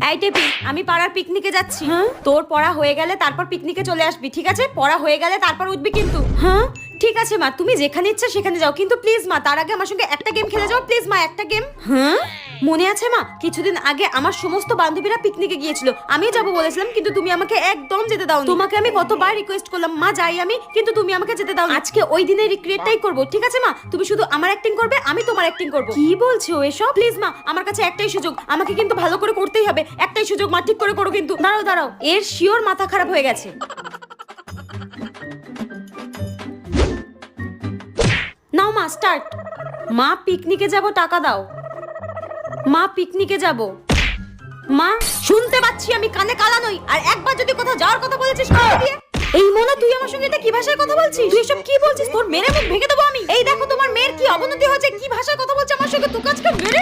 এই টেপি, আমি পাড়ার পিকনিকে যাচ্ছি। তোর পড়া হয়ে গেলে তারপর পিকনিকে চলে আসবি, ঠিক আছে? পড়া হয়ে গেলে তারপর উঠবি কিন্তু। হ্যাঁ ঠিক আছে মা, তুমি যেখানে ইচ্ছা সেখানে যাও, কিন্তু প্লিজ মা তার আগে আমার সঙ্গে একটা গেম খেলে যাও প্লিজ মা, একটা গেম। হ্যাঁ মনে আছে মা, কিছুদিন আগে আমার সমস্ত বান্ধবীরা পিকনিকে গিয়েছিল, আমিও যাবো বলেছিলাম কিন্তু তুমি আমাকে একদম যেতে দাও। তোমাকে আমি কতবার রিকোয়েস্ট করলাম মা যাই আমি, কিন্তু তুমি আমাকে যেতে দাও। আজকে ওই দিনের রিক্রিয়েটটাই করবো, ঠিক আছে মা? তুমি শুধু আমার অ্যাক্টিং করবে, আমি তোমার অ্যাক্টিং করবো। কি বলছো এসব? প্লিজ মা, আমার কাছে একটাই সুযোগ, আমাকে কিন্তু ভালো করে করতেই হবে। একটাই সুযোগ মা, ঠিক করে করো কিন্তু। দাঁড়াও দাঁড়াও, এর শিওর মাথা খারাপ হয়ে গেছে। নাও মা স্টার্ট। মা পিকনিকে যাব, টাকা দাও। মা পিকনিকে যাব। মা শুনতে পাচ্ছি আমি, কানে কালা নই। আর একবার যদি কোথাও যাওয়ার কথা বলেছিস কানে দিয়ে। এই মোনা, তুই আমার সঙ্গে এটা কি ভাষায় কথা বলছিস? তুই এসব কি বলছিস? তোর মেরে মুখ ভেঙে দেবো আমি। এই দেখো তোমার মেয়ের কি অবনতি হয়েছে, কি ভাষায় কথা বলছে আমার সঙ্গে। তুই আজকে মেরে